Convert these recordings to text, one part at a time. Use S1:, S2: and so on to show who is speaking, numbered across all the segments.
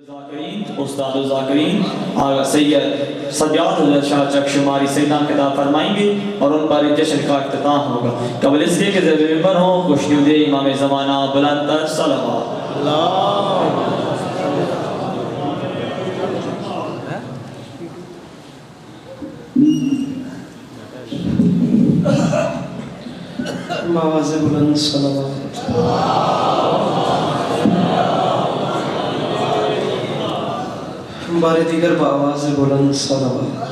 S1: ذاکرین استاد ذاکرین سید سجاد حضرت شاہ چک شماری سیدنا خطاب فرمائیں گے اور ان پر جشن کا اختتام ہوگا۔ قبل اس کے زیر ممبر ہوں خوشنود امام زمانہ بلند تر صلوات
S2: آواز بلند صلوات بار دیگر با آواز بلند صلوات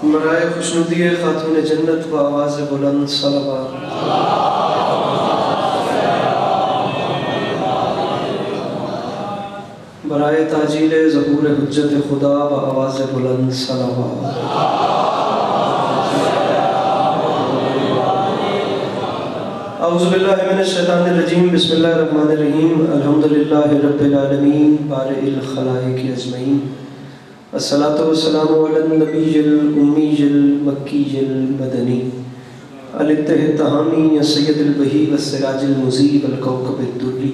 S2: برائے خوشنودی خاتون جنت با آواز بلند صلوات برائے تاجیل ظہور حجت خدا با آواز بلند صلوات اعوذ باللہ من الشیطان الرجیم بسم اللہ الرحمن الرحیم الحمدللہ رب العالمین بارئ الخلائق اجمعین الصلاة والسلام علی النبی الامی المکی المدنی الاتحامی السید البہی والسراج المضیء والکوکب الدری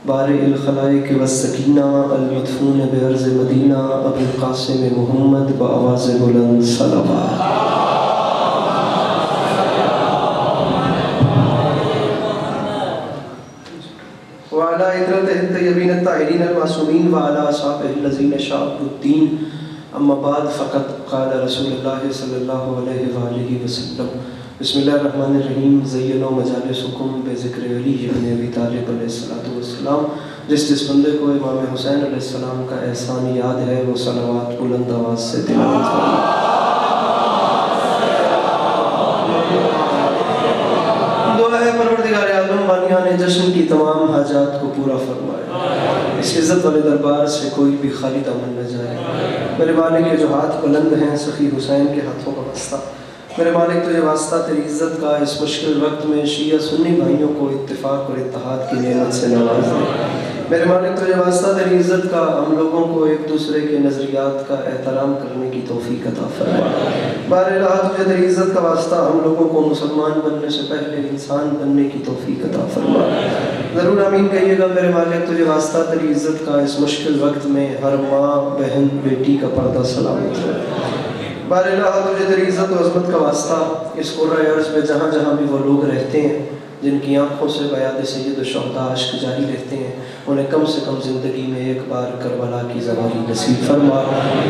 S2: بارئ الخلائق والسکینہ المدفون بعرض مدینہ ابو القاسم محمد بآواز بلند صلوات وعلى إدرته الطيبين الطاهرين المعصومين وعلى أصحابه الذين شاقوا الدين أما بعد فقد قال رسول الله صلى الله عليه وآله وسلم بسم الله الرحمن الرحيم زينوا مجالسكم بذكر علي بن أبي طالب علیہ الصلوۃ والسلام جس بندے کو امام حسین علیہ السلام کا احسان یاد ہے وہ صلوات بلند آواز سے تلاوت فرمائے۔ دعا ہے پروردگار عالم بانیان جشن کی تمام حاجات کو پورا فرمائے، اس عزت والے دربار سے کوئی بھی خالی دامن نہ جائے۔ میرے مالک کے جو ہاتھ بلند ہیں سخی حسین کے ہاتھوں کا واسطہ، میرے مالک تجھے واسطہ تیری عزت کا اس مشکل وقت میں شیعہ سنی بھائیوں کو اتفاق اور اتحاد کی نعمت سے نواز دے۔ میرے مالک تجھے واسطہ تیری عزت کا ہم لوگوں کو ایک دوسرے کے نظریات کا احترام کرنے کی توفیق عطا فرما۔ بار الہ تجھے تیری عزت کا واسطہ ہم لوگوں کو مسلمان بننے سے پہلے انسان بننے کی توفیق عطا فرما۔ ضرور آمین کہیے گا۔ میرے مالک تجھے واسطہ تیری عزت کا اس مشکل وقت میں ہر ماں بہن بیٹی کا پردہ سلامت ہے۔ بار الہ تجھے تیری عزت و عظمت کا واسطہ اس قرۂ ارض میں جہاں جہاں بھی وہ لوگ رہتے ہیں جن کی آنکھوں سے بیاد سید الشہداء اشک جاری رہتے ہیں، انہیں کم سے کم زندگی میں ایک بار کربلا کی زواری نصیب فرما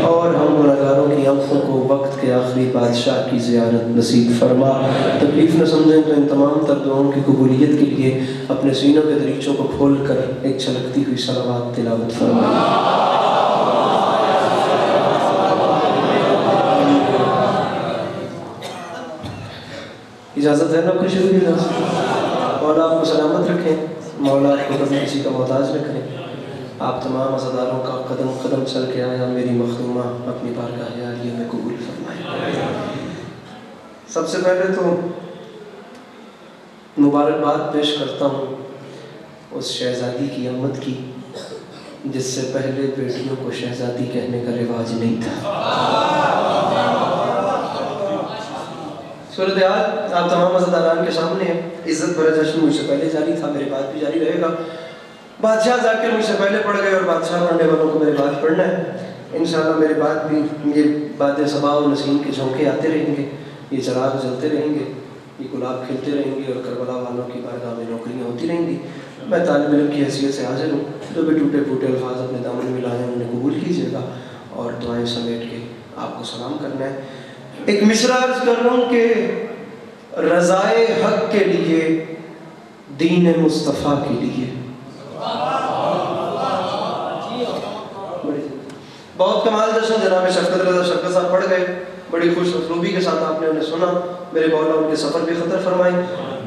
S2: اور ہم گنہگاروں کی آنکھوں کو وقت کے آخری بادشاہ کی زیارت نصیب فرما۔ تکلیف نہ سمجھیں تو ان تمام تر دعاؤں کی قبولیت کے لیے اپنے سینوں کے دریچوں کو کھول کر ایک چھلکتی ہوئی صلوات تلاوت فرمائیں۔ اجازت ہے نا آپ کو شروع کی اجازت؟ مولا آپ کو سلامت رکھیں، مولا آپ کو کبھی کسی کا محتاج نہ کریں۔ آپ تمام عزاداروں کا قدم قدم چل کے آیا میری مخدومہ اپنی بارگاہ عالیہ میں قبول فرمائے۔ سب سے پہلے تو مبارکباد پیش کرتا ہوں اس شہزادی کی امت کی جس سے پہلے بیٹیوں کو شہزادی کہنے کا رواج نہیں تھا۔ صورتحال آپ تمام عزاداران کے سامنے ہیں۔ عزت بھرا جشن مجھ سے پہلے جاری تھا، میرے بعد بھی جاری رہے گا۔ بادشاہ ذاکر مجھ سے پہلے پڑھ گئے اور بادشاہ پڑھنے والوں کو میرے بعد پڑھنا ہے۔ انشاءاللہ میرے بعد بھی یہ باد صبا و نسیم کے جھونکے آتے رہیں گے، یہ چراغ جلتے رہیں گے، یہ گلاب کھلتے رہیں گے اور کربلا والوں کی بارگاہ میں نوکریاں ہوتی رہیں گی۔ میں طالب علم کی حیثیت سے حاضر ہوں، جو بھی ٹوٹے پھوٹے الفاظ اپنے دامن میں لائے ہیں انہیں قبول کیجیے گا اور دعائیں سمیٹ کے آپ کو سلام کرنا ہے۔ ایک مصرع عرض کر رہا ہوں کہ رضائے حق کے لیے، دین مصطفیٰ کے لیے بہت کمال جشن جناب شفقت رضا شفقت صاحب پڑھ گئے، بڑی خوش اسلوبی کے ساتھ آپ نے انہیں سنا۔ میرے مولا ان کے سفر بھی خطر فرمائیں،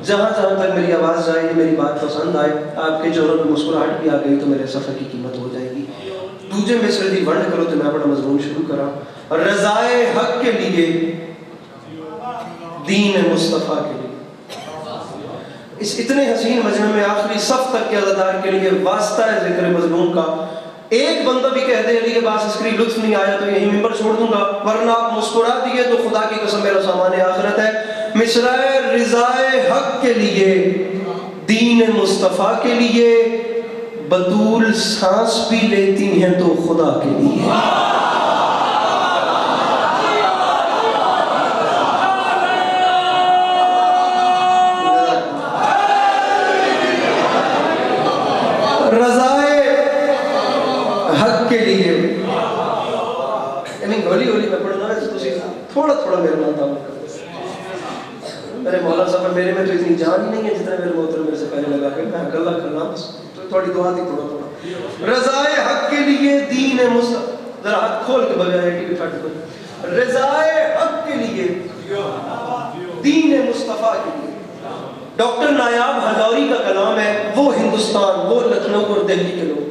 S2: جہاں جہاں تک میری آواز جائے یہ میری بات پسند آئے، آپ کے چہروں پہ مسکراہٹ بھی آ گئی تو میرے سفر کی قیمت ہو جائے گی۔ دوجے مصرے دی ونڈ کرو تو میں بڑا مضمون شروع کرا، رضائے حق کے لیے، دین مصطفیٰ کے لیے۔ اس اتنے حسین مجمع میں آخری صف تک کے عزادار کے لیے واسطہ ہے ذکر مظلوم کا۔ ایک بندہ بھی کہہ دے علی کے پاس اس کے لطف نہیں آیا تو یہی ممبر چھوڑ دوں گا، ورنہ آپ مسکرا دیے تو خدا کی قسم میرا سامان آخرت ہے۔ مصرع رضائے حق کے لیے دین مصطفیٰ کے لیے، بطول سانس بھی لیتی ہیں تو خدا کے لیے۔ رضائے حق کے لیے، ہولی ہولی میں پڑھنا ہے، تھوڑا تھوڑا میرے نام تعلق کرتے ہیں۔ میرے مولا صاحب میرے میں تو اتنی جان ہی نہیں ہے جتنا میرے محترم میرے سے پہلے لگا کے میں گلہ کرنا، بس تھوڑی دعا دی تھوڑا تھوڑا۔ رضائے حق کے لیے دین مصطفیٰ، ذرا ہاتھ کھول کے بجائے ٹی وی پھٹ کر، رضائے حق کے لیے دین مصطفیٰ کے لیے۔ ڈاکٹر نایاب ہزاری کا کلام ہے، وہ ہندوستان، وہ لکھنؤ اور دہلی کے لوگ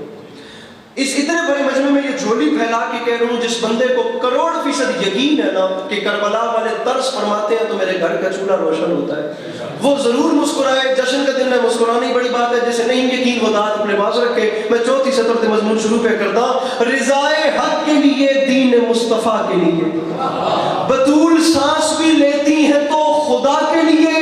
S2: اس اتنے بڑے مجمع میں یہ جھولی پھیلا کے کہہ رہا ہوں، جس بندے کو 100% یقین ہے نا کہ کربلا والے طرز فرماتے ہیں تو میرے گھر کا چولہا روشن ہوتا ہے، وہ ضرور مسکرائے۔ جشن کا دن ہے، مسکرانا ہی بڑی بات ہے۔ جسے نہیں یقین وہ دانت اپنے پاس رکھے۔ میں چوتھی سطر سے مضمون شروع پہ کرتا ہوں، رضائے حق کے لیے دین مصطفیٰ کے لیے، بطول سانس بھی لیتی ہیں تو خدا کے لیے،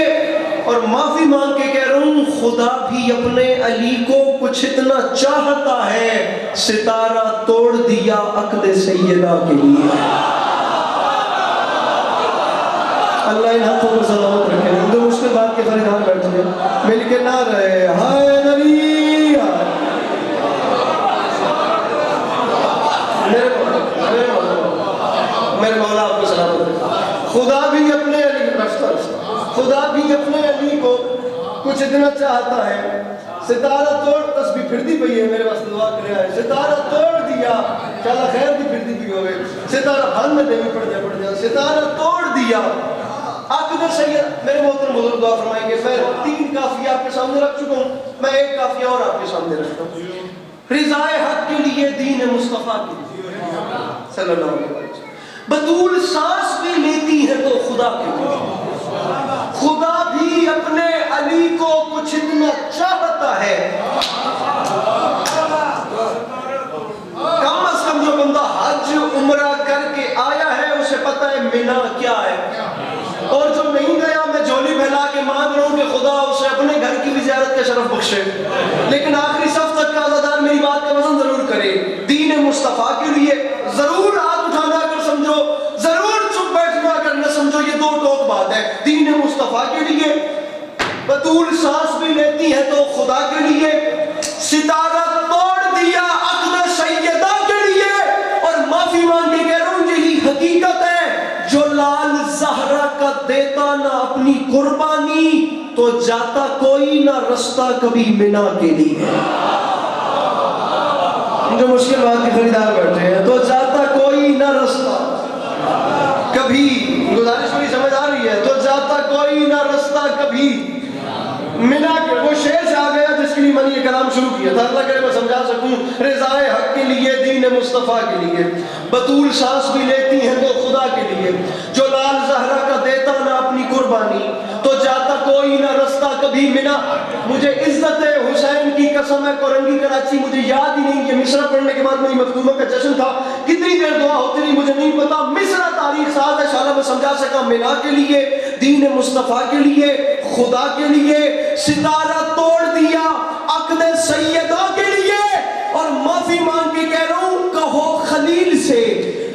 S2: اور معافی مانگ کے کہہ رہا ہوں خدا بھی اپنے علی کو کچھ اتنا چاہتا ہے، ستارہ توڑ دیا عقد سیدہ کے لیے۔ اللہ ان ہاتھوں کو سلامت رکھے۔ جو مشکل بات کے خریدار بیٹھے ہیں مل کے نہ رہے ہائے نبی، میرے مولا آپ کو سلامت رکھے۔ خدا بھی اپنے علی خدا بھی اپنے علی کو کچھ اتنا چاہتا ہے، ستارہ توڑ، تسبیح پھرتی پئی ہے، میرے پاس دعا کریا ہے، ستارہ توڑ دیا، چالا خیر دی پھرتی پئی ہوئے، ستارہ بھان میں دے بھی پڑ جا، ستارہ توڑ دیا عقد سید۔ میرے محترم بزرگ دعا فرمائیں گے۔ میں 3 کافیہ آپ کے سامنے رکھ چکا ہوں، میں ایک کافیہ اور آپ کے سامنے رکھتا ہوں۔ رضائے حق کے لیے دین مصطفیٰ کے لیے صلی اللہ علیہ وسلم، بطول سانس بھی لیتی ہے تو خدا کے لیے، خدا بھی اپنے علی کو کچھ اتنا چاہتا ہے۔ کم از کم جو بندہ حج عمرہ کر کے آیا ہے اسے پتہ ہے مینا کیا ہے، اور جو نہیں گیا میں جھولی پھیلا کے مانگ رہا ہوں کہ خدا اسے اپنے گھر کی بھی زیارت کا شرف بخشے، لیکن آخری صف تک کا عزادار میری بات کا وزن ضرور کرے۔ دین مصطفیٰ کے لیے ضرور ہاتھ اٹھانا کر سمجھو، ضرور چپ بیٹھنا کر نہ سمجھو، یہ 2 ٹوک بات ہے۔ دین مصطفیٰ کے لیے بطول سانس بھی لیتی ہے تو خدا کے لیے، ستارہ توڑ دیا عقد سیدہ کے لیے، اور معافی مانگ کے کہہ رہا ہوں یہی حقیقت ہے، جو لال زہرا کا دیتا نہ اپنی قربانی تو جاتا کوئی نہ رستہ کبھی منا کے لیے۔ جو مشکل بات کے خریدار بیٹھے ہیں، تو جاتا کوئی نہ رستہ کبھی، گزارش میری سمجھ آ رہی ہے، تو جاتا کوئی نہ رستہ کبھی منا کے۔ وہ شعر سے آ گیا جس کے لیے میں نے یہ کلام شروع کیا تھا، اللہ کرے میں سمجھا سکوں۔ رضائے حق کے لیے دین مصطفیٰ کے لیے، بطول سانس بھی لیتی ہیں تو خدا کے لیے، جو لال زہرا کا دیتا نہ اپنی قربانی تو جاتا کوئی نہ رستہ کبھی منا۔ مجھے عزت حسین کی قسم ہے، کورنگی کراچی مجھے یاد ہی نہیں، یہ مصرع پڑھنے کے بعد میری مخدومہ کا جشن تھا، کتنی دیر دعا ہوتی رہی مجھے نہیں پتا۔ مصرع تاریخ ساز ہے، انشاءاللہ میں سمجھا سکا۔ منا کے لیے، دین مصطفیٰ کے لیے، خدا کے لیے، ستارہ توڑ دیا عقد سیدہ کے لیے، اور معافی مانگ کے کہہ رہا ہوں کہو خلیل سے،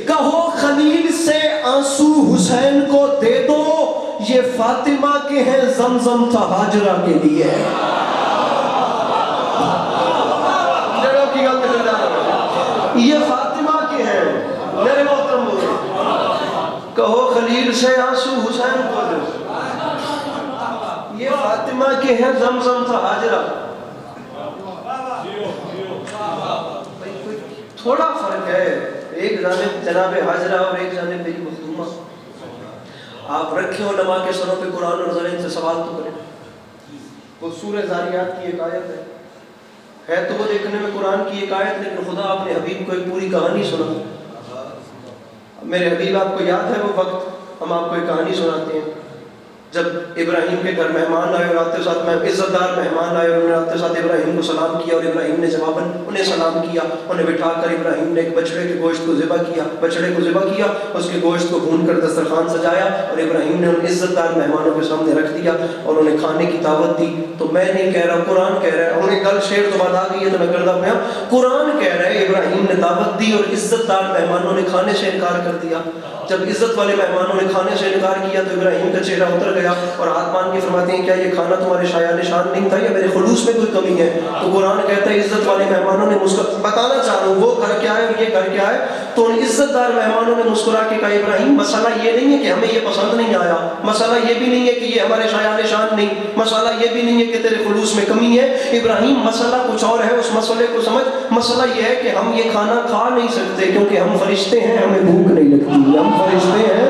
S2: کہو خلیل سے آنسو حسین کو دے دو، یہ فاطمہ کے ہیں زمزم تھا ہاجرہ کے لیے۔ یہ فاطمہ کے ہیں میرے محترم بزرگ، کہو خلیل سے آنسو حسین کو دے دو، یہ فاطمہ کے ہیں زمزم تھا ہاجرہ۔ تھوڑا فرق ہے، ایک جانب جناب ہاجرہ اور ایک جانب میری مخدومہ۔ آپ رکھیں علماء کے سروں پہ قرآن اور ذرا ان سے سوال تو کریں۔ وہ سورہ زاریات کی ایک آیت ہے تو وہ دیکھنے میں قرآن کی ایک آیت، لیکن خدا اپنے حبیب کو ایک پوری کہانی سنا۔ میرے حبیب آپ کو یاد ہے وہ وقت، ہم آپ کو ایک کہانی سناتے ہیں۔ جب ابراہیم کے گھر مہمان آئے اور آتے ساتھ میں عزت دار مہمان آئے اور انہوں نے آتے ساتھ ابراہیم کو سلام کیا اور ابراہیم نے جواباً انہیں سلام کیا. انہیں بٹھا کر ابراہیم نے ایک بچڑے کے گوشت کو ذبح کیا, بچڑے کو ذبح کیا, اس کے گوشت کو بھون کر دسترخوان سجایا اور ابراہیم نے ان عزت دار مہمانوں کے سامنے رکھ دیا اور انہیں کھانے کی دعوت دی. تو میں نہیں کہہ رہا, قرآن کہہ رہا ہے. انہیں کل شعر تو بات آ گئی ہے تو میں کردہ پہ قرآن کہہ رہا ہے ابراہیم نے دعوت دی اور عزت دار مہمانوں نے کھانے سے انکار کر دیا. جب عزت والے مہمانوں نے کھانے سے انکار کیا تو ابراہیم کا چہرہ اتر گیا اور ہاتھ مان کے فرماتے ہیں کیا یہ کھانا تمہارے شایان نشان نہیں تھا یا میرے خلوص میں کوئی کمی ہے؟ تو قرآن کہتا ہے عزت والے مہمانوں نے بتانا چاہ رہا ہوں وہ گھر کیا ہے اور یہ گھر کیا ہے. تو ان عزت دار مہمانوں نے مسکرا کے کہا ابراہیم مسئلہ یہ نہیں ہے کہ ہمیں یہ پسند نہیں آیا, مسئلہ یہ بھی نہیں ہے کہ یہ ہمارے شایان نشان نہیں, مسئلہ یہ بھی نہیں ہے کہ تیرے خلوص میں کمی ہے. ابراہیم مسئلہ کچھ اور ہے, اس مسئلے کو سمجھ. مسئلہ یہ ہے کہ ہم یہ کھانا کھا نہیں سکتے کیونکہ ہم فرشتے ہیں, ہمیں بھوک نہیں لگتی, ہم فرشتے ہیں.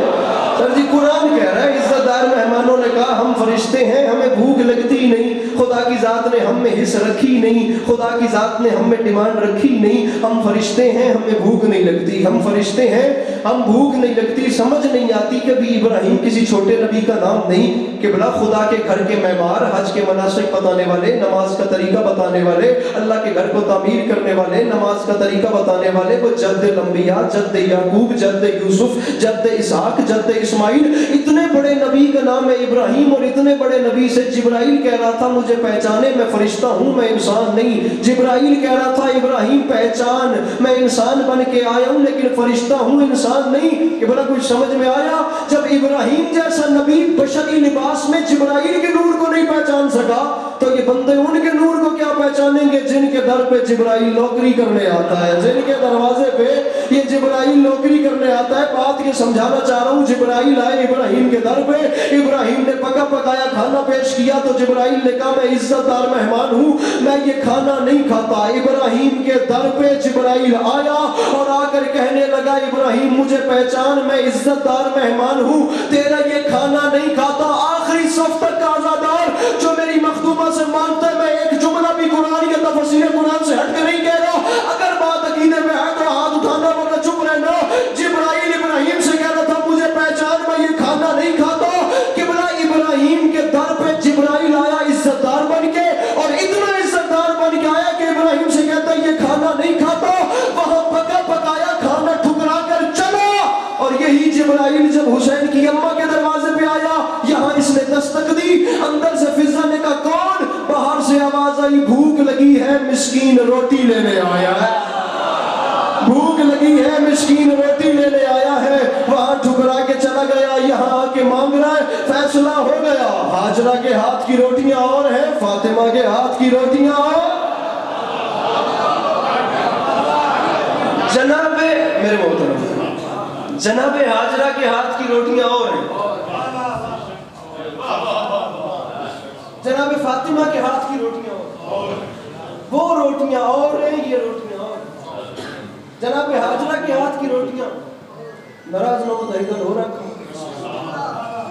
S2: سر جی قرآن کہہ رہا ہے عزت دار مہمانوں نے کہا ہم فرشتے ہیں, ہمیں بھوک لگتی نہیں, خدا کی ذات نے ہم میں حص رکھی نہیں, خدا کی ذات نے ہم میں ڈیمانڈ رکھی نہیں, ہم فرشتے ہیں, ہمیں بھوک نہیں لگتی, ہم فرشتے ہیں, ہم بھوک نہیں لگتی. سمجھ نہیں آتی کہ بھی ابراہیم کسی چھوٹے نبی کا نام نہیں کہ بلا خدا کے گھر کے معمار, حج کے مناسک بتانے والے, نماز کا طریقہ بتانے والے, اللہ کے گھر کو تعمیر کرنے والے, نماز کا طریقہ بتانے والے, وہ جد الانبیاء, جد یعقوب, جد یوسف, جد اسحاق, جد اسماعیل, اتنے بڑے نبی کا نام ہے ابراہیم اور اتنے بڑے نبی سے جبرائیل کہہ رہا تھا مجھے پہچانے, میں فرشتہ ہوں, میں انسان نہیں. جبرائیل کہہ رہا تھا ابراہیم پہچان, میں انسان بن کے آیا ہوں لیکن فرشتہ ہوں, انسان نہیں. کہ بڑا کچھ سمجھ میں آیا؟ جب ابراہیم جیسا نبی بشری لباس میں جبرائیل کے نور کو نہیں پہچان سکا تو یہ بندے ان کے نور کو کیا پہچانیں گے جن کے در پہ جبرائیل نوکری کرنے آتا ہے, جن کے دروازے پہ یہ جبرائیل نوکری کرنے آتا ہے. بات یہ سمجھانا چاہ رہا ہوں, جبرائیل آئے ابراہیم کے در پہ, ابراہیم نے پکا پکایا کھانا پیش کیا تو جبرائیل نے کہا میں عزت دار مہمان ہوں, میں یہ کھانا نہیں کھاتا. ابراہیم کے در پہ جبرائیل آیا اور آ کر کہنے لگا ابراہیم مجھے پہچان, میں عزت دار مہمان ہوں, تیرا یہ کھانا نہیں کھاتا. آخری صف تک کا عزادار جو میری مخدومہ سے مانتا ہے, میں ایک جملہ بھی قرآن کے تفسیر قرآن سے ہٹ کے نہیں کہہ رہا, اگر بات عقیدے میں ہے تو ہاتھ اٹھانا ورنہ چپ رہنا. جبرائیل ابراہیم سے کہہ رہا تھا مجھے پہچان, میں یہ کھانا نہیں کھاتا. کہ بلا ابراہیم کے در پہ جبرائیل آیا عزت دار بن کے, اور اتنا عزت دار بن کے آیا کہ ابراہیم سے کہتا یہ کھانا نہیں کھاتا, وہاں پکا پکایا کھانا ٹھکرا کر چلا. اور یہی جبرائیل جب حسین کی اماں کے دروازے پہ آیا, یہاں اس نے دستک دی, اندر سے فضا نے کہا کون؟ باہر سے آواز آئی بھوک لگی ہے مسکین روٹی لینے آیا ہے, بھوک لگی ہے مسکین روٹی لینے آیا ہے. وہاں ٹھکرا کے چلا گیا, یہاں آ کے مانگ رہا ہے, فیصلہ ہو گیا. ہاجرہ کے ہاتھ کی روٹیاں اور ہیں, فاطمہ کے ہاتھ کی روٹیاں اور. جناب میرے محترم, جناب ہاجرہ کے ہاتھ کی روٹیاں اور ہیں, جناب فاطمہ کے ہاتھ کی روٹیاں اور, وہ روٹیاں اور ہیں, یہ روٹیاں اور. جناب ہاجرہ کے ہاتھ کی روٹیاں ناراض نہ ہو دہیگل ہو رکھا,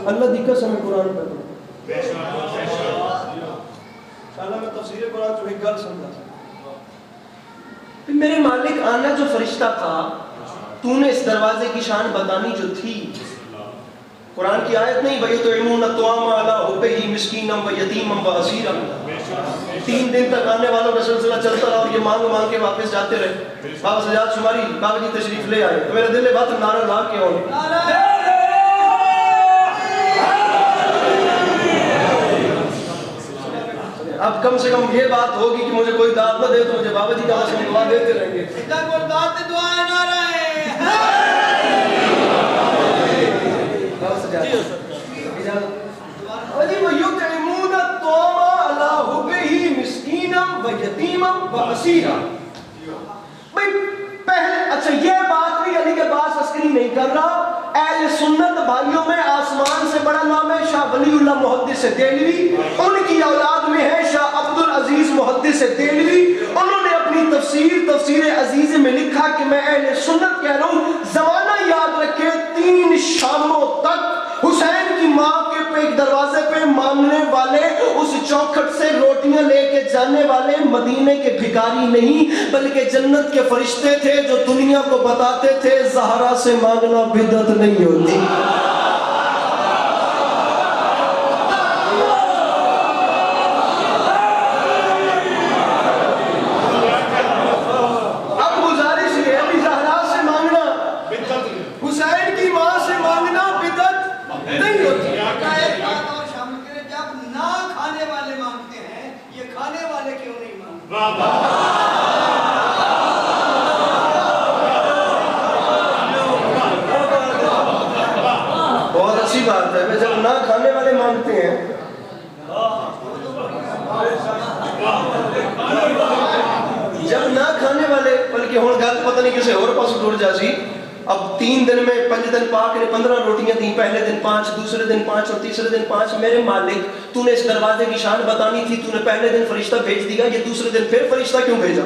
S2: اللہ دی قسم قرآن پر انشاءاللہ میں تفسیر قرآن جو ایک گل سمجھا. میرے مالک آنا جو فرشتہ تھا, تو نے اس دروازے کی شان بتانی جو تھی. قرآن کی آیت نہیں وَيُطْعِمُونَ الطَّعَامَ عَلَىٰ حُبِّهِ مِسْكِينًا وَيَتِيمًا وَأَسِيرًا. 3 دن تک آنے والوں کا سلسلہ چلتا رہا اور یہ مانگ مانگ کے واپس جاتے رہے. بابا سجاد شماری بابا جی تشریف لے آئے تو میرا دل بات نعرہ لا کے آؤ. اب کم سے کم یہ بات ہوگی کہ مجھے کوئی دعوت نہ دے تو مجھے بابا جی کا واسطے دعا دیتے رہیں گے. وَيُطْعِمُونَ الطَّعَامَ عَلَىٰ حُبِّهِ مِسْكِينًا وَيَتِيمًا وَأَسِيرًا. اچھا یہ بات بھی علی کے پاس عسکری نہیں کر رہا. اہل سنت بھائیوں میں آسمان سے بڑا نام ہے شاہ ولی اللہ محدث دہلوی, ان کی اولاد میں ہے شاہ عبد العزیز محدث دہلوی. انہوں نے اپنی تفسیر عزیز میں لکھا کہ میں اہل سنت کہہ رہا ہوں, زمانہ یاد رکھے 3 شاموں تک حسین کی ماں کے ایک دروازے پہ مانگنے والے, اس چوکھٹ سے روٹیاں لے کے جانے والے مدینے کے بھکاری نہیں بلکہ جنت کے فرشتے تھے جو دنیا کو بتاتے تھے زہرا سے مانگنا بدعت نہیں ہوتی. بہت اچھی بات ہے. جب نہ کھانے والے مانگتے ہیں جب نہ کھانے والے بلکہ ہوں گل پتہ نہیں کسی اور پاس ٹر جا سی. اب 3 دن میں 5 دن پاک نے 15 روٹیاں دیں. پہلے دن 5, دوسرے دن 5 اور تیسرے دن 5. میرے مالک تو نے اس دروازے کی شان بتانی تھی, تو نے پہلے دن فرشتہ بھیج دیا, یہ دوسرے دن پھر فرشتہ کیوں بھیجا؟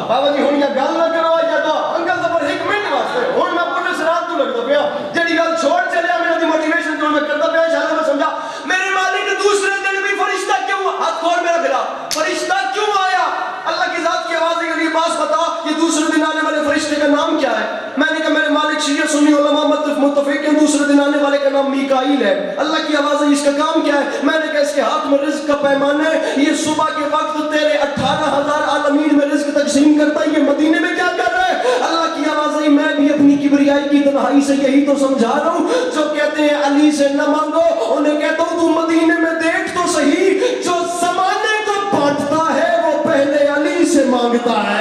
S2: بابا جی ہوں یا گل نہ کرو یا تو انکل زبر 1 منٹ واسطے ہوں میں پولیس رات تو لگتا پیا جڑی گل چھوڑ چلیا میرا دی موٹیویشن تو میں کرتا پیا انشاءاللہ میں سمجھا. میرے مالک دوسرے دن بھی فرشتہ کیوں, ہاتھ کھول میرا بلا, فرشتہ کیوں آیا؟ اللہ کی ذات کی آواز کے لیے پاس بتا یہ دوسرے دن آنے والے فرشتے کا نام کیا ہے؟ میں نے کہا میرے مالک شیعہ سنی علماء متفق ہیں دوسرے دن آنے والے کا نام میکائیل ہے. اللہ کی آواز ہے اس کا کام کیا ہے؟ میں نے کہا اس کے ہاتھ میں رزق کا پیمانہ ہے, یہ صبح کے وقت تیرے 18,000 عالمین میں رزق تقسیم کرتا ہے, یہ مدینے میں کیا کر رہا ہے؟ اللہ کی آواز ہے میں بھی اپنی کبریائی کی تنہائی سے یہی تو سمجھا رہا ہوں. جو کہتے ہیں علی سے نہ مانگو, انہیں کہتا ہوں تو مدینے میں دیکھ تو صحیح, جو زمانے کو بانٹتا ہے وہ پہلے علی سے مانگتا ہے.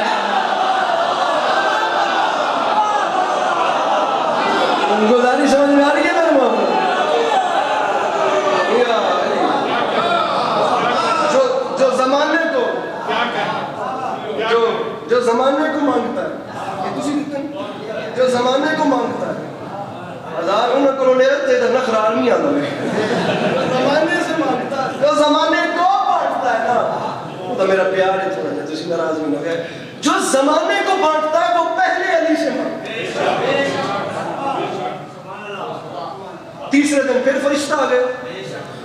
S2: گزاری سمجھ میں آ رہی ہے میرے محبوب؟ جو زمانے کو جو زمانے کو مانگتا ہے, جو زمانے کو مانگتا ہے, ہزار انہیں کروڑے رہتے ادھر نخر آرمی آتا ہے, زمانے سے مانگتا ہے, جو زمانے کو بانٹتا ہے نا وہ تو میرا پیار ہے تھوڑا جا تسی ناراض بھی نہ گئے. جو زمانے کو بانٹتا ہے وہ پہلے علی سے مانگتا ہے. تیسرے دن پھر فرشتہ آ گئے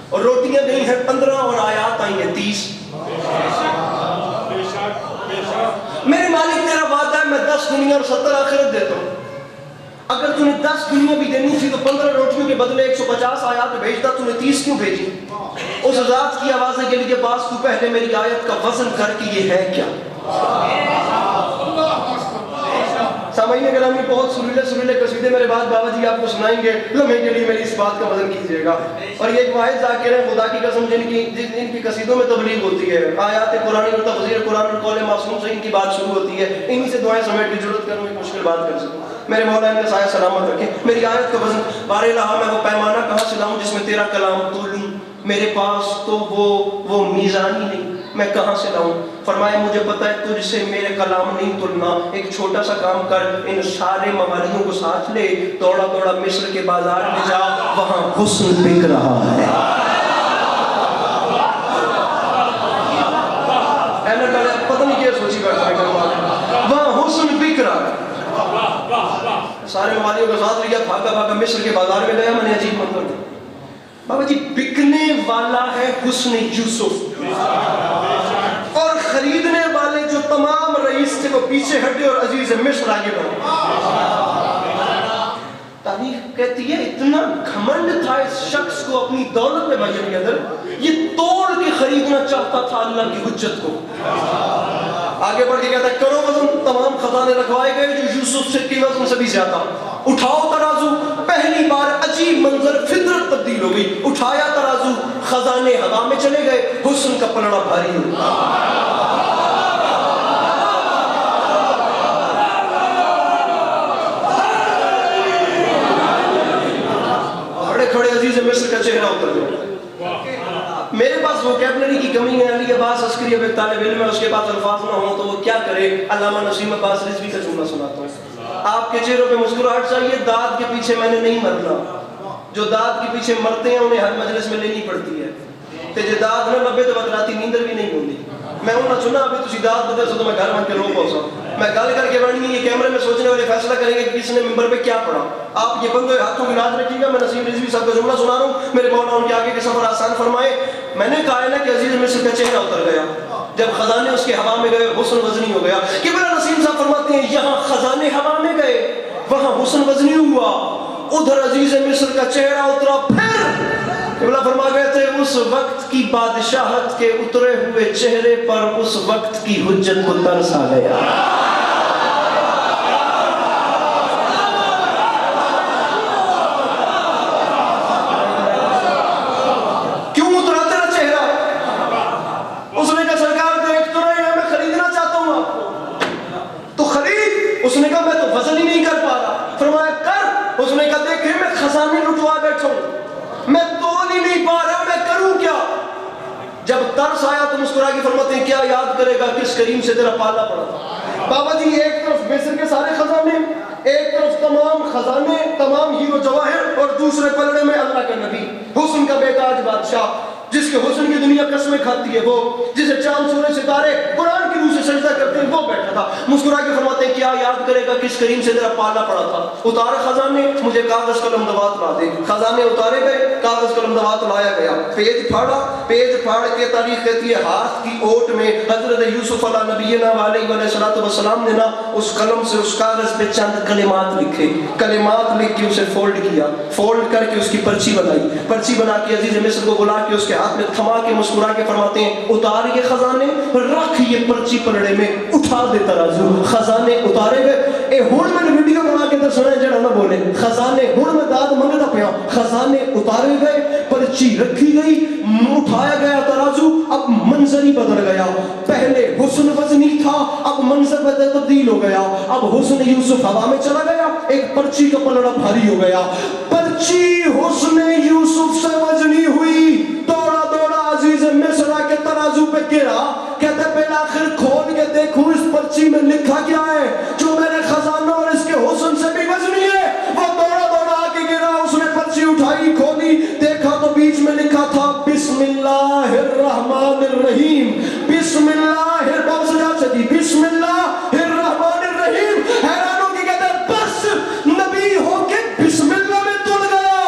S2: اور روٹیاں گئی ہیں 15 اور آیات آئی ہیں 30. میرے مالک تیرا وعدہ ہے میں 10 دنیا اور 70 آخرت دیتا ہوں. اگر تو نے 10 دنیا بھی دینی تھی تو 15 روٹیوں کے بدلے 150 آیات بھیجتا, تو نے 30 کیوں بھیجی؟ اس ذات کی آواز ہے کہ لیے پاس تو پہلے میری آیت کا وزن کر کے یہ ہے کیا. سامعین گرامی بہت سریلے قصیدے میرے بعد بابا جی آپ کو سنائیں گے, لمحے کے لیے میری اس بات کا وزن کیجئے گا. اور یہ ایک واحد ذاکر ہے خدا کی قسم جن کی قصیدوں میں تبلیغ ہوتی ہے, آیات قرآن اور تفسیر قرآن اور قول معصوم سے ان کی بات شروع ہوتی ہے. انہی سے دعائیں سمیٹ کی ضرورت کروں ایک مشکل بات کر سکوں. میرے مولا ان کا سایہ سلامت رکھیں. میری آیت کا وزن بار الہ میں وہ پیمانہ کہاں سے لاؤں جس میں تیرا کلام تولوں, میرے پاس تو وہ میزان ہی نہیں, میں کہاں سے لاؤں؟ فرمایا مجھے پتہ ہے تجھ سے میرے کلام نہیں تلنا, ایک چھوٹا سا کام کر, ان سارے موالیوں کو ساتھ لے, دوڑا دوڑا مصر کے بازار میں جا, وہاں حسن بک رہا ہے. پتہ نہیں کیا سوچی بیٹھا ہے, وہاں حسن بک رہا ہے. سارے موالیوں کو ساتھ لیا, بھاگا بھاگا مصر کے بازار میں گیا. میں نے عجیب منظر تھا بابا جی, بکنے والا ہے حسن یوسف اور خریدنے والے جو تمام رئیس تھے وہ پیچھے ہٹے اور عزیز مصر آگے بڑھے. تاریخ کہتی ہے اتنا گھمنڈ تھا اس شخص کو اپنی دولت میں بجن کے اندر, یہ توڑ کے خریدنا چاہتا تھا اللہ کی حجت کو. آگے بڑھ کے کہتا ہے کرو وزن, تمام خزانے رکھوائے گئے جو یوسف سے کی وزن سے بھی زیادہ. اٹھاؤ ترازو, پہلی بار عجیب منظر, فطرت تبدیل ہو گئی. اٹھایا ترازو, خزانے ہوا میں چلے گئے, حسن کا پلڑا بھاری ہو گیا. کھڑے کھڑے عزیز مصر کا چہرہ اتر گیا. میرے پاس ووکیبلری کی کمی ہے. علی عباس عسکری اب ایک طالب علم ہے, اس کے پاس الفاظ نہ ہوں تو وہ کیا کرے. علامہ نسیم عباس رضوی کا جملہ سناتا ہوں. آپ کے چہروں پہ مسکراہٹ چاہیے, داد کے پیچھے میں نے نہیں مرنا. جو داد کے پیچھے مرتے ہیں انہیں ہر مجلس میں لینی پڑتی ہے. تے جے داد نہ لبے تو بدراتی نیندر بھی نہیں ہوندی. میں انہوں نے چنا ابھی تسی داد بدے سو تو میں گھر بن کے رو پہنچا. میں گل کر کے بڑھنی یہ کیمرے میں سوچنے والے فیصلہ کریں گے کہ کس نے ممبر پہ کیا پڑھا. آپ یہ بندے ہاتھوں کی لاج رکھیے گا. میں نسیم رضوی صاحب کا جملہ سنا رہا ہوں, میرے مولا ان کے آگے کے سفر آسان فرمائے. میں نے کہا ہے نا کہ عزیز مصر کا چہرہ اتر گیا جب خزانے اس کے ہوا میں گئے, حسن وزنی ہو گیا. قبلہ نسیم صاحب فرماتے ہیں یہاں خزانے ہوا میں گئے, وہاں حسن وزنی ہوا, ادھر عزیز مصر کا چہرہ اترا. پھر قبلہ فرما گئے تھے اس وقت کی بادشاہت کے اترے ہوئے چہرے پر اس وقت کی حجت کو ترس آ گیا. کیوں اترا تیرا چہرہ؟ اس نے کہا سرکار دیکھ تو رہے ہیں, میں تھے میں خزانے لٹوا بیٹھا ہوں، میں تول ہی نہیں پا رہا، میں کروں کیا؟ جب ترس آیا تو مسکرا کے فرماتے ہیں کیا یاد کرے گا کس کریم سے تیرا پالا پڑا تھا؟ بابا جی ایک طرف مصر کے سارے خزانے، ایک طرف تمام خزانے، تمام ہیرو جواہر، اور دوسرے پلڑے میں اللہ کا نبی، حسن کا بیتاج بادشاہ، جس کے حسن کی دنیا قسمیں کھاتی ہے، وہ جسے چاند سورج ستارے قرآن کی روح سے سجدہ کرتے ہیں، وہ بیٹھا تھا۔ مسکرا کے فرماتے ہیں کیا یاد کرے گا کس کریم سے تیرا پالا پڑا تھا؟ اتارے خزانے، مجھے کاغذ قلم دوات لا دے۔ خزانے اتارے گئے، کاغذ قلم دوات لایا گیا، پیج پھاڑا، پیج پھاڑ کے تاریخ کہتی ہے ہاتھ کی اوٹ میں حضرت یوسف علیہ نبینا علیہ السلام نے نا اس قلم سے اس کاغذ پہ چند کلمات لکھے، کلمات لکھ کے اسے فولڈ کیا، فولڈ کر کے اس کی پرچی بنائی، پرچی بنا کے عزیز مصر کو بلا کے اس کے ہاتھ میں تھما کے مسکرا کے فرماتے ہیں اتار یہ خزانے، رکھ یہ پرچی پلڑے میں، اٹھا دے ترازو۔ خزانے اتارے گئے۔ اے ہن میں ویڈیو بنا کے دسنا ہے جڑا نہ بولے، خزانے ہن میں داد منگدا پیا، خزانے اتارے گئے، پرچی رکھی گئی، اٹھایا گیا ترازو، اب منظر ہی بدل گیا۔ پہلے حسن وزنی تھا، اب منظر بدل تبدیل ہو گیا، اب حسن یوسف ہوا میں چلا گیا، ایک پرچی کا پلڑا بھاری ہو گیا، پرچی حسن یوسف سے وزنی ہوئی، دوڑا دوڑا عزیز مصر کے ترازو پہ گرا، کہتے بالآخر کھول کے دیکھوں اس پرچی میں لکھا کیا ہے جو میرے خزانوں اور اس کے حسن سے بھی وزنی ہے۔ وہ دوڑا دوڑا آ کے گرا، اس نے پرچی اٹھائی، کھولی، دیکھا تو بیچ میں لکھا تھا بسم اللہ الرحمن الرحیم، بسم اللہ بسم اللہ الرحمن الرحیم۔ حیرانوں کی کہتے ہیں بس نبی ہو کے بسم اللہ میں تل گیا۔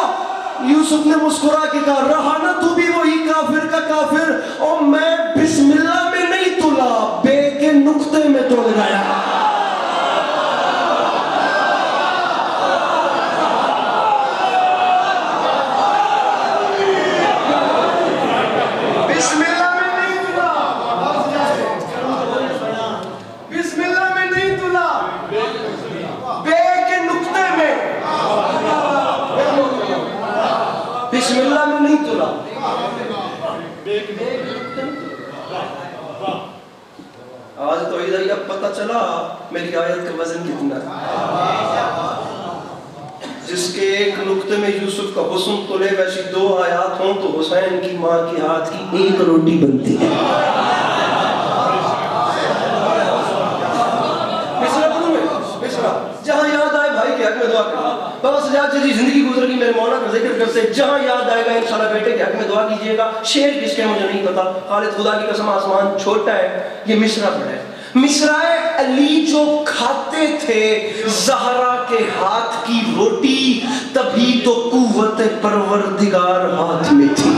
S2: یوسف نے مسکرا کے کہا رہا نا تو بھی وہی کافر کا کافر، اور میں بسم اللہ میں نہیں تلا، بے کے نقطے میں تل گیا۔ بسم اللہ میں نہیں تلا، بسم اللہ میں نہیں تلا، بے کے نقطے میں، بسم اللہ میں نہیں تلا۔ آج تو ادھر اب پتہ چلا میری آیت کا وزن کتنا ہے۔ جس کے ایک نقطے میں یوسف کا حسن تلے، ویسی دو آیات ہوں تو حسین کی ماں کے ہاتھ کی ایک روٹی بنتی ہے۔ جہاں یاد آئے بھائی کے حق میں دعا کرنا۔ بابا سجاد جی زندگی گزر گئی، میرے مولانا کا ذکر کرتے ہیں جہاں یاد آئے گا انشاءاللہ بیٹے کے حق میں دعا کیجئے گا۔ شعر کس کے مجھے نہیں پتا، خالد خدا کی قسم آسمان چھوٹا ہے، یہ مصرع پڑھا ہے۔ مصرع علی جو کھاتے تھے زہرا کے ہاتھ کی روٹی، تبھی تو قوت پروردگار ہاتھ میں تھی۔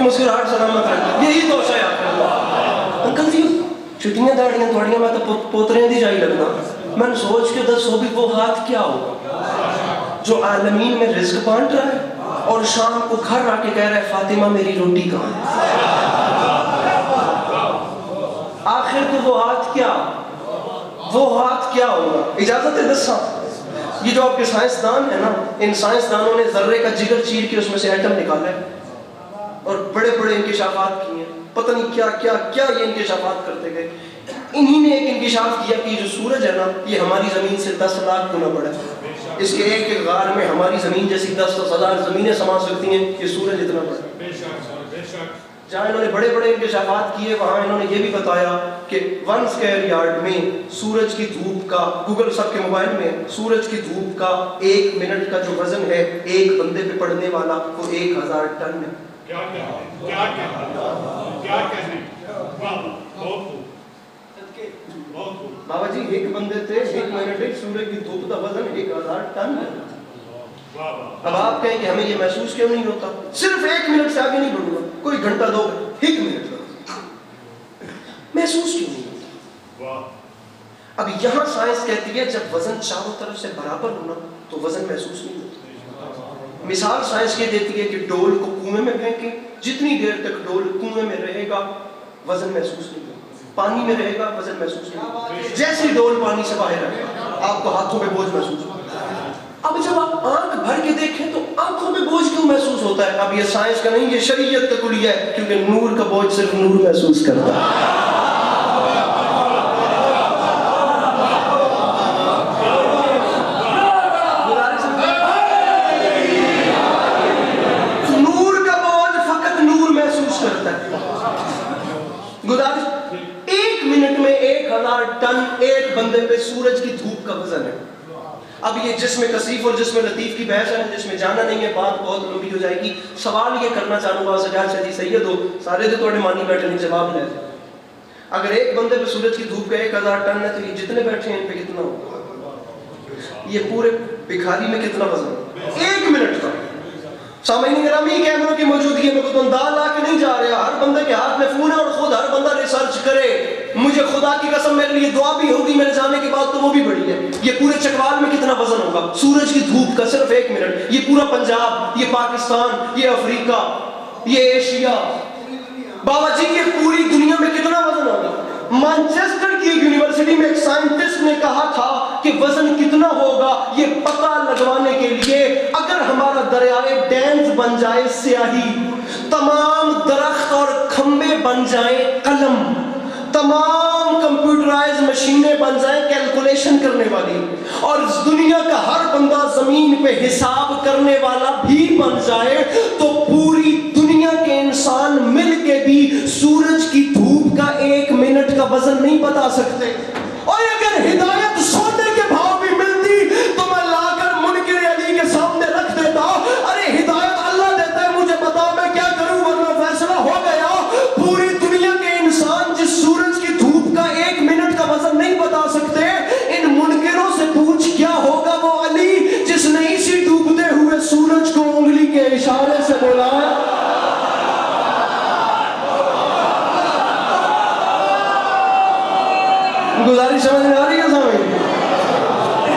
S2: مسکراہٹ سلامت رکھ، یہی تو ہے آپ۔ انکل جی چھٹیاں داڑیاں تھوڑیاں میں تو پوتریاں دی جائی لگنا، میں نے سوچ کے دس ہو بھی وہ ہاتھ کیا ہوگا جو عالمین میں رزق بانٹ رہا ہے اور شام کو گھر آ کے کہہ رہا ہے فاطمہ میری روٹی کہاں ہے؟ آخر تو وہ ہاتھ کیا، وہ ہاتھ کیا ہوگا؟ اجازت ہے دساں، یہ جو آپ کے سائنسدان ہیں نا، ان سائنسدانوں نے ذرے کا جگر چیر کے اس میں سے ایٹم نکالا ہے اور بڑے بڑے انکشافات کیے ہیں، پتہ نہیں کیا کیا کیا یہ انکشافات کرتے گئے۔ انہی نے ایک انکشاف کیا کہ جو سورج ہے نا یہ ہماری زمین سے 10 لاکھ گنا بڑا ہے، اس کے ایک ایک غار میں ہماری زمین جیسی 10,000 زمینیں سما سکتی ہیں، یہ سورج اتنا بڑا ہے۔ جہاں انہوں نے بڑے بڑے انکشافات کیے وہاں انہوں نے یہ بھی بتایا کہ 1 اسکوائر یارڈ میں سورج کی دھوپ کا، گوگل سب کے موبائل میں سورج کی دھوپ کا 1 منٹ کا جو وزن ہے ایک بندے پہ پڑنے والا وہ 1000 ٹن ہے۔ بابا جی ایک بندے تھے 1 منٹ ایک سورج کی دھوپ کا وزن 1000 ٹن ہے۔ اب آپ کہیں کہ ہمیں یہ محسوس کیوں نہیں ہوتا؟ صرف 1 منٹ سے آگے نہیں بڑھوں گا، کوئی گھنٹہ دو 1 منٹ محسوس کیوں نہیں ہوتا؟ اب یہاں سائنس کہتی ہے جب وزن چاروں طرف سے برابر ہونا تو وزن محسوس نہیں ہوتا۔ مثال سائنس یہ دیتی ہے کہ ڈول کو کنویں میں پھینکیں، جتنی دیر تک ڈول کنویں میں رہے گا وزن محسوس نہیں ہوگا، پانی میں رہے گا وزن محسوس نہیں ہوگا، جیسی ڈول پانی سے باہر رہے گا آپ کو ہاتھوں پہ بوجھ محسوس ہوگا۔ اب جب آپ آنکھ بھر کے دیکھیں تو آنکھوں میں بوجھ کیوں محسوس ہوتا ہے؟ اب یہ سائنس کا نہیں، یہ شریعت کا کلیہ ہے، کیونکہ نور کا بوجھ صرف نور محسوس کرتا ہے۔ نور کا بوجھ فقط نور محسوس کرتا ہے۔ گزارش، 1 منٹ میں 1000 ٹن ایک بندے پہ سورج کی دھوپ کا وزن ہے۔ اب یہ جسم کثیف اور جسم لطیف کی بحث ہے، جس میں جانا نہیں ہے، بات بہت لمبی ہو جائے گی۔ سوال یہ کرنا چاہوں گا سجاد شاہ جی سید ہو، سارے جو تھوڑے مانی بیٹھے نہیں، جواب لے جائے۔ اگر ایک بندے پہ سورج کی دھوپ کا 1000 ٹن ہے تو یہ جتنے بیٹھے ہیں ان پہ کتنا ہوگا؟ یہ پورے بھکاری میں کتنا وزن ہے 1 منٹ کا؟ سامعین گرامی، کیمروں کی موجودگی میں کوئی انداز لا کے نہیں جا رہا، ہر بندے کے ہاتھ میں فون ہے اور خود ہر بندہ ریسرچ کرے۔ مجھے خدا کی قسم میرے لیے دعا بھی ہوگی میرے جانے کے بعد تو وہ بھی بڑی ہے۔ یہ پورے چکوال میں کتنا وزن ہوگا سورج کی دھوپ کا صرف 1 منٹ؟ یہ پورا پنجاب، یہ پاکستان، یہ افریقہ، یہ ایشیا، بابا جی یہ پوری دنیا میں کتنا وزن ہوگا؟ مانچسٹر کی یونیورسٹی میں ایک سائنٹسٹ نے کہا تھا کہ وزن کتنا ہوگا یہ پتہ لگوانے کے لیے اگر ہمارا دریائے ڈینز بن جائے سیاہی، تمام درخت اور کھمبے بن جائیں قلم، تمام کمپیوٹرائز مشینیں بن جائیں کیلکولیشن کرنے والی، اور دنیا کا ہر بندہ زمین پہ حساب کرنے والا بھی بن جائے، تو پوری دنیا کے انسان مل کے بھی سورج کی دھوپ کا 1 منٹ کا وزن نہیں بتا سکتے۔ اور اگر ہدایت سونے کے بھاؤ بھی ملتی تو میں لا کر منکر علی کے سامنے رکھ دیتا، ارے ہدایت اللہ دیتا ہے، مجھے بتاؤ میں کیا کروں، ورنہ فیصلہ ہو گیا۔ پوری دنیا کے انسان جس سورج کی دھوپ کا 1 منٹ کا وزن نہیں بتا سکتے، ان منکروں سے پوچھ کیا ہوگا وہ علی جس نے اسی ڈوبتے ہوئے سورج کو انگلی کے اشارے سے بولا۔ گزارش سمجھ میں آ رہی ہے سامنے؟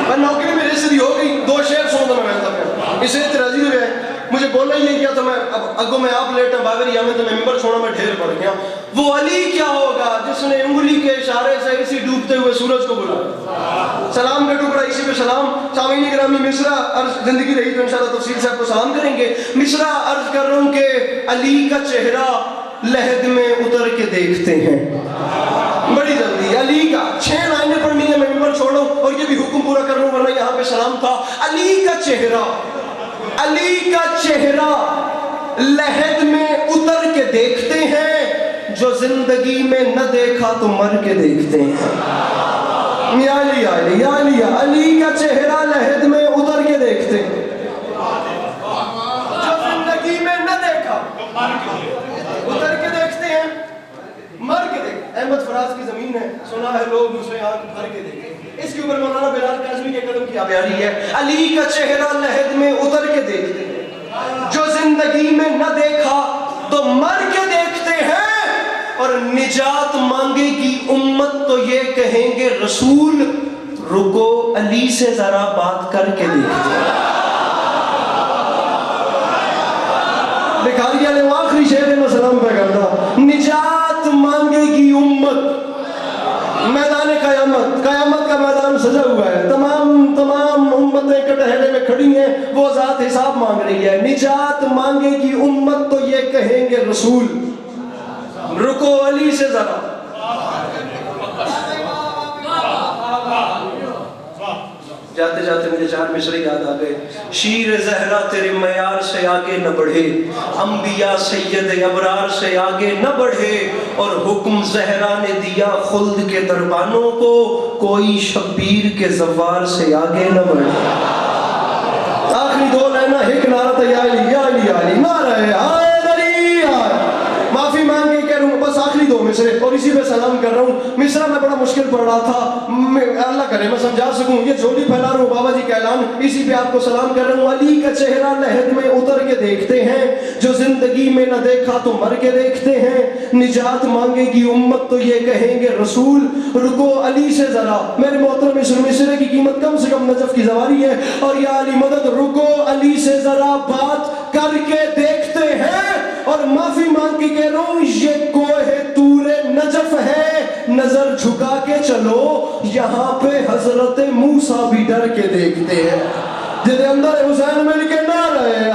S2: میں نوکری میں رسدی ہو گئی، 2 شعر سنتا میں بیٹھتا پیا، اسے اعتراضی ہوئے ہیں، مجھے بولنا ہی نہیں کیا تو میں اب اگوں میں آپ لیٹ ہیں باور یا میں تو ممبر چھوڑا میں ڈھیر پڑ گیا۔ وہ علی کیا ہوگا جس نے انگلی کے اشارے سے اسی ڈوبتے ہوئے سورج کو بولا۔ سلام کا ٹکڑا اسی پہ سلام۔ سامعین گرامی مصرع عرض، زندگی رہی تو انشاءاللہ تفصیل سے آپ کو سلام کریں گے۔ مصرع عرض کر رہا ہوں کہ علی کا چہرہ لحد میں اتر کے دیکھتے ہیں، بڑی جلدی علی کا 6 لائنیں پڑھنی ہے، میں ممبر چھوڑوں اور یہ بھی حکم پورا کر لوں ورنہ یہاں پہ سلام تھا۔ علی کا چہرہ، علی کا چہرہ لحد میں اتر کے دیکھتے ہیں، جو زندگی میں نہ دیکھا تو مر کے دیکھتے ہیں۔ یا علی یا علی یا علی یا علی کا چہرہ لحد میں اتر کے دیکھتے ہیں، جو زندگی میں نہ دیکھا اتر کے دیکھتے ہیں، مر کے دیکھتے ہیں۔ احمد فراز کی زمین ہے، سنا ہے لوگ اسے آنکھ بھر کے دیکھیں، اس کے اوپر مولانا بلال کاظمی کے قدم کی آبیاری ہے۔ علی کا چہرہ لحد میں اتر کے دیکھتے ہیں، جو زندگی میں نہ دیکھا تو مر کے دیکھتے ہیں، اور نجات مانگے گی امت تو یہ کہیں گے رسول رکو علی سے ذرا بات کر کے دیکھتے ہیں۔ بخاری علیہ آخری شعر میں سلام پہ کرتا، نجات مانگے گی امت، میدان قیامت، قیامت کا میدان سجا ہوا ہے، تمام امتیں کٹہرے میں کھڑی ہیں، وہ ذات حساب مانگ رہی ہے، نجات مانگے گی امت تو یہ کہیں گے رسول رکو علی سے ذرا۔ جاتے جاتے مجھے 4 مصرے یاد آ گئے۔ شیر زہرا تیرے معیار سے آگے نہ بڑھے، انبیاء سید ابرار سے آگے نہ بڑھے، اور حکم زہرا نے دیا خلد کے دربانوں کو، کوئی شبیر کے زوار سے آگے نہ بڑھے۔ آخری 2 لائنہ ہک نعرہ یا علی یا علی یا علی، نعرہ حیدری، معافی مانگ کے کہہ رہا ہوں، بس آخری 2 مصرے اور اسی پہ سلام کر رہا ہوں۔ مصرع میں بڑا مشکل پڑ رہا تھا، اللہ کرے میں سمجھا سکوں، یہ جھولی پھیلا رہا ہوں بابا جی کا اعلان، اسی پہ آپ کو سلام کر رہا ہوں۔ علی کا چہرہ لحد میں اتر کے دیکھتے ہیں، جو زندگی میں نہ دیکھا تو مر کے دیکھتے ہیں، نجات مانگے گی امت تو یہ کہیں گے رسول رکو علی سے ذرا۔ میرے محترم اس مصرے کی قیمت کم سے کم نجف کی زواری ہے، اور یا علی مدد رکو علی سے ذرا بات کر کے دیکھتے ہیں، اور معافی مانگ کے کہہ رہا ہوں یہ کوہ طور نجف ہے، نظر جھکا کے چلو یہاں پہ حضرت موسیٰ بھی ڈر کے دیکھتے ہیں۔ جدے اندر حسین مل کے نہ رہے